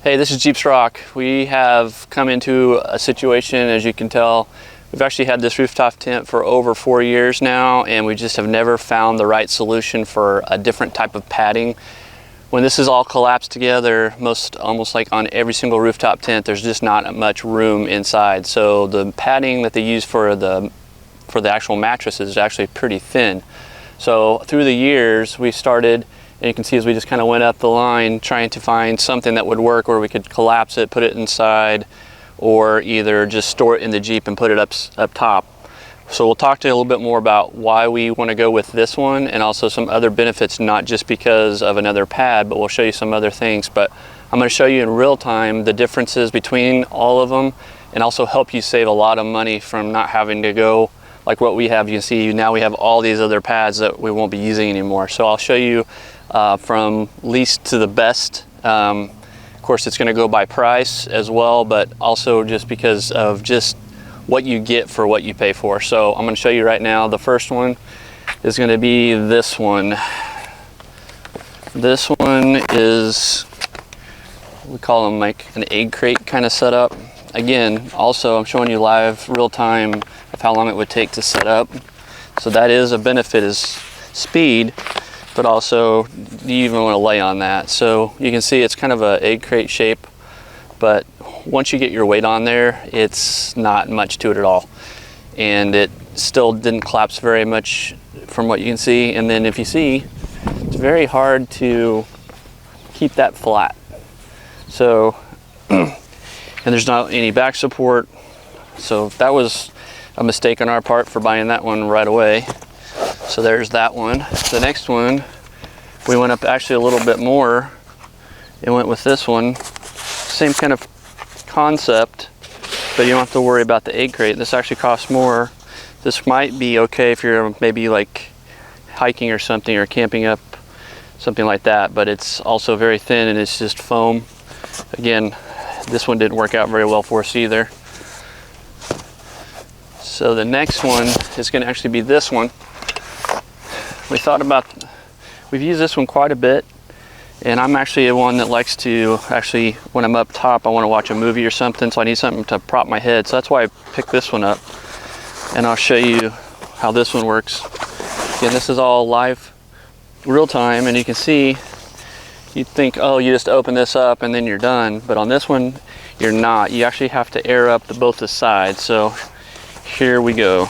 Hey, this is Jeep's Rock. We have come into a situation, as you can tell, we've actually had this rooftop tent for over 4 years now, and we just have never found the right solution for a different type of padding. When this is all collapsed together, almost like on every single rooftop tent, there's just not much room inside. So the padding that they use for the actual mattresses is actually pretty thin. So through the years, we started, and you can see as we just kind of went up the line trying to find something that would work where we could collapse it, put it inside, or either just store it in the Jeep and put it up top. So we'll talk to you a little bit more about why we want to go with this one, and also some other benefits, not just because of another pad, but we'll show you some other things. But I'm going to show you in real time the differences between all of them, and also help you save a lot of money from not having to go like what we have. You can see now we have all these other pads that we won't be using anymore. So I'll show you from least to the best. Of course, it's going to go by price as well, but also just because of just what you get for what you pay for. So I'm going to show you right now. The first one is going to be this one. This one is, we call them like an egg crate kind of setup. Again, also I'm showing you live real time of how long it would take to set up. So that is a benefit, is speed, but also you even want to lay on that. So you can see it's kind of an egg crate shape, but once you get your weight on there, it's not much to it at all. And it still didn't collapse very much from what you can see. And then if you see, it's very hard to keep that flat. So, and there's not any back support. So that was a mistake on our part for buying that one right away. So there's that one. The next one, we went up actually a little bit more and went with this one. Same kind of concept, but you don't have to worry about the egg crate. This actually costs more. This might be okay if you're maybe like hiking or something, or camping up, something like that, but it's also very thin and it's just foam. Again, this one didn't work out very well for us either. So the next one is going to actually be this one. We've used this one quite a bit, and I'm actually the one that likes to when I'm up top, I want to watch a movie or something, so I need something to prop my head. So that's why I picked this one up, and I'll show you how this one works. Again, this is all live, real time, and you can see, you'd think, oh, you just open this up and then you're done, but on this one, you're not. You actually have to air up both the sides. So here we go.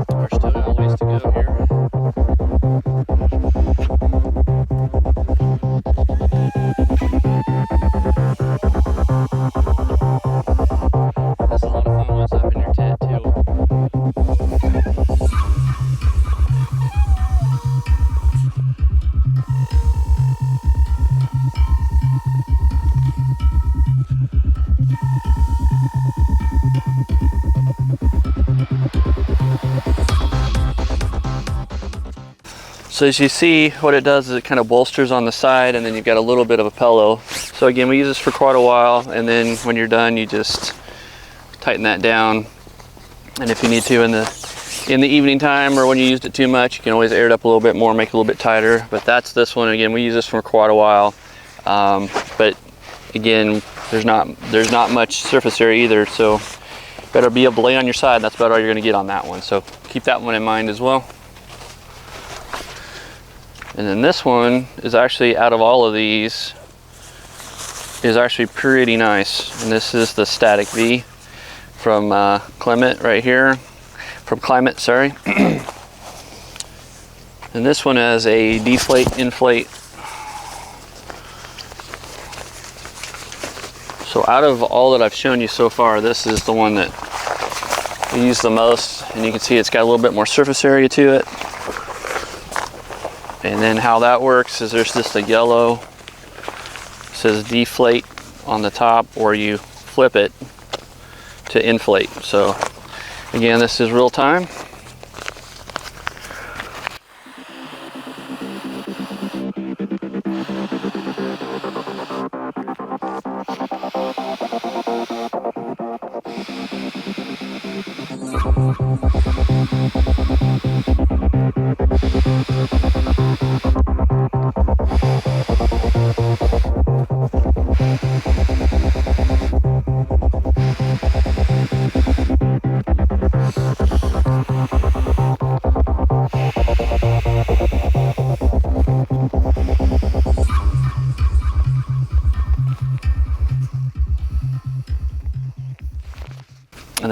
We're still got a ways to go here. That's a lot of fun once up in your tent too. So as you see, what it does is it kind of bolsters on the side, and then you've got a little bit of a pillow. So again, we use this for quite a while, and then when you're done, you just tighten that down. And if you need to in the evening time, or when you used it too much, you can always air it up a little bit more, make it a little bit tighter. But that's this one. Again, we use this for quite a while. But again, there's not much surface area either, so better be able to lay on your side. That's about all you're going to get on that one. So keep that one in mind as well. And then this one is actually, out of all of these, is actually pretty nice. And this is the Static V from Climate right here. From Climate, sorry. And this one has a deflate, inflate. So out of all that I've shown you so far, this is the one that we use the most. And you can see it's got a little bit more surface area to it. And then how that works is there's just a yellow, it says deflate on the top, or you flip it to inflate. So again, this is real time.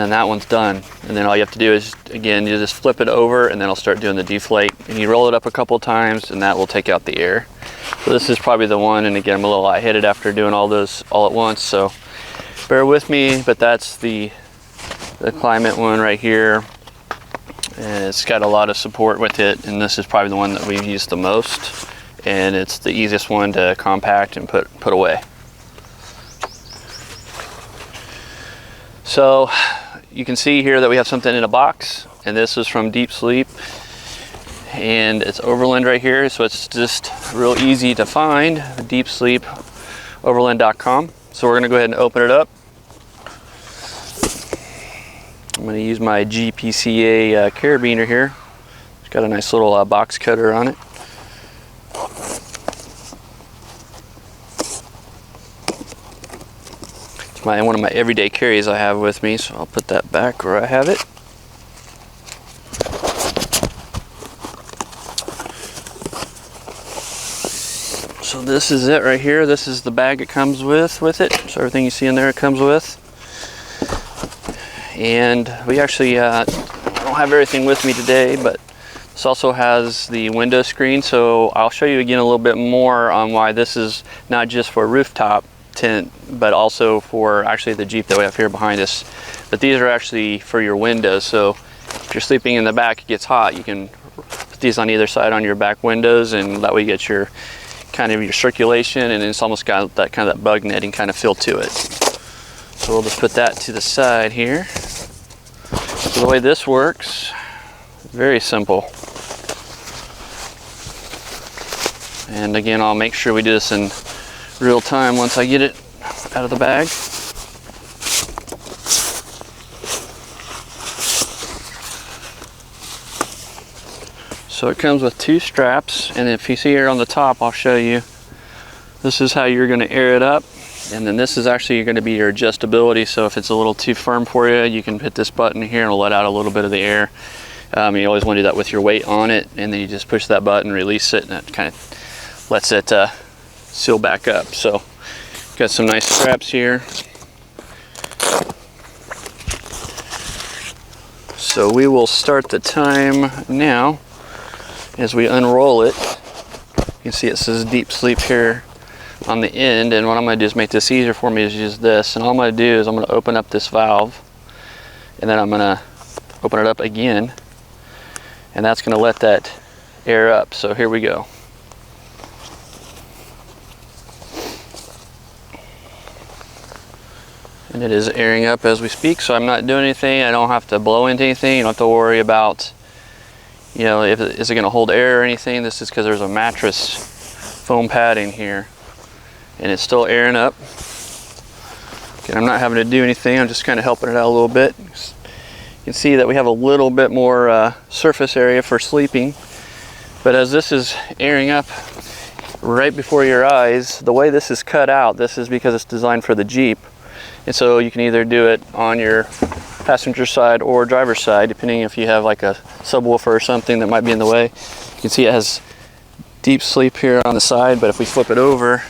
then that one's done. And then all you have to do is, again, you just flip it over, and then it'll start doing the deflate. And you roll it up a couple of times, and that will take out the air. So this is probably the one, and again, I'm a little lightheaded after doing all those all at once, so bear with me. But that's the climate one right here. And it's got a lot of support with it, and this is probably the one that we've used the most, and it's the easiest one to compact and put away. So you can see here that we have something in a box, and this is from DeepSleep, and it's Overland right here, so it's just real easy to find, DeepSleepoverland.com. So we're going to go ahead and open it up. I'm going to use my GPCA carabiner here. It's got a nice little box cutter on it. It's one of my everyday carries I have with me, so I'll put that back where I have it. So this is it right here. This is the bag it comes with it. So everything you see in there it comes with. And we actually don't have everything with me today, but this also has the window screen. So I'll show you again a little bit more on why this is not just for rooftop tent, but also for actually the Jeep that we have here behind us. But these are actually for your windows. So if you're sleeping in the back, it gets hot, you can put these on either side on your back windows, and that way you get your kind of your circulation, and it's almost got that kind of that bug netting kind of feel to it. So we'll just put that to the side here. So the way this works, very simple. And again, I'll make sure we do this in real time once I get it out of the bag. So it comes with two straps, and if you see here on the top, I'll show you, this is how you're going to air it up. And then this is actually going to be your adjustability, so if it's a little too firm for you, you can hit this button here and it'll let out a little bit of the air. You always want to do that with your weight on it, and then you just push that button, release it, and it kind of lets it seal back up. So got some nice straps here. So we will start the time now as we unroll it. You can see it says DeepSleep here on the end, and what I'm going to do is make this easier for me is use this, and all I'm going to do is I'm going to open up this valve, and then I'm going to open it up again, and that's going to let that air up. So here we go. And it is airing up as we speak, so I'm not doing anything. I don't have to blow into anything. You don't have to worry about, you know, is it going to hold air or anything. This is because there's a mattress foam pad in here, and it's still airing up. Again, I'm not having to do anything. I'm just kind of helping it out a little bit. You can see that we have a little bit more surface area for sleeping. But as this is airing up right before your eyes, the way this is cut out, this is because it's designed for the Jeep. And so you can either do it on your passenger side or driver's side, depending if you have like a subwoofer or something that might be in the way. You can see it has DeepSleep here on the side, but if we flip it over,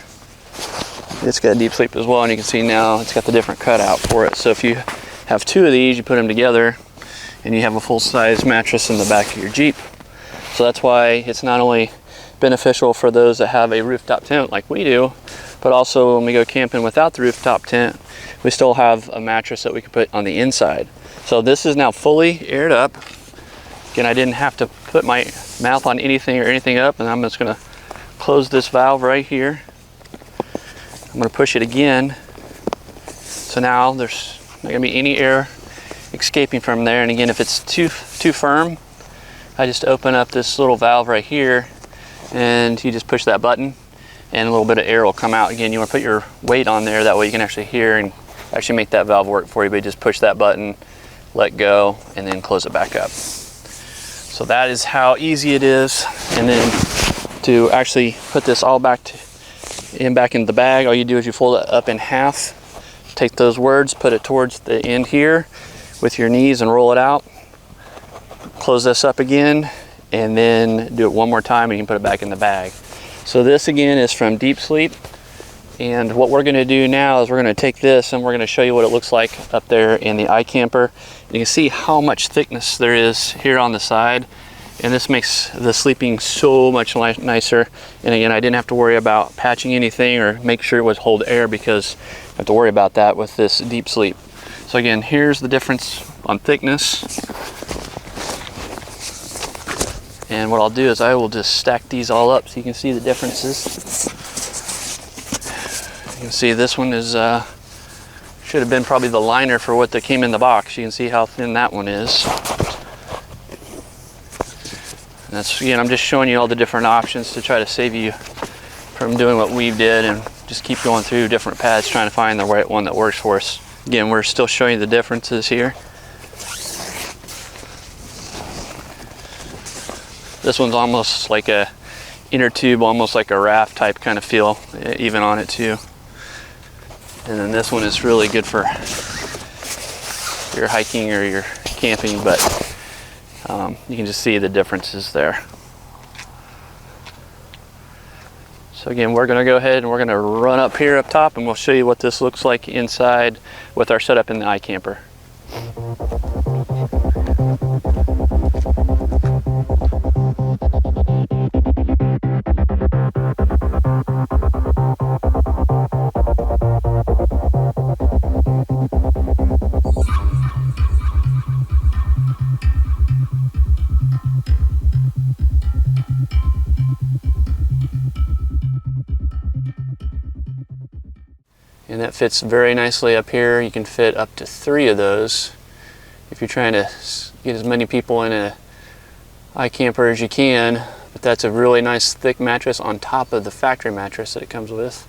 it's got DeepSleep as well, and you can see now it's got the different cutout for it. So if you have two of these, you put them together, and you have a full-size mattress in the back of your Jeep. So that's why it's not only beneficial for those that have a rooftop tent like we do, but also when we go camping without the rooftop tent, we still have a mattress that we can put on the inside. So this is now fully aired up. Again, I didn't have to put my mouth on anything or anything up, and I'm just going to close this valve right here. I'm going to push it again. So now there's not going to be any air escaping from there. And again, if it's too firm, I just open up this little valve right here, and you just push that button, and a little bit of air will come out. Again, you want to put your weight on there, that way you can actually hear and actually make that valve work for you. But you just push that button, let go, and then close it back up. So that is how easy it is. And then to actually put this all back in the bag, all you do is you fold it up in half, take those words, put it towards the end here with your knees and roll it out. Close this up again, and then do it one more time, and you can put it back in the bag. So this again is from DeepSleep, And what we're going to do now is we're going to take this and we're going to show you what it looks like up there in the iCamper. You can see how much thickness there is here on the side, and this makes the sleeping so much nicer. And again, I didn't have to worry about patching anything or make sure it would hold air, because I have to worry about that with this DeepSleep. So again, here's the difference on thickness. And what I'll do is I will just stack these all up so you can see the differences. You can see this one is should have been probably the liner for what that came in the box. You can see how thin that one is. And that's, again, I'm just showing you all the different options to try to save you from doing what we did and just keep going through different pads trying to find the right one that works for us. Again, we're still showing you the differences here. This one's almost like a inner tube, almost like a raft type kind of feel, even on it too. And then this one is really good for your hiking or your camping, but you can just see the differences there. So again, we're going to go ahead and we're going to run up here up top, and we'll show you what this looks like inside with our setup in the iCamper. And that fits very nicely up here. You can fit up to 3 of those if you're trying to get as many people in a iCamper as you can. But that's a really nice thick mattress on top of the factory mattress that it comes with.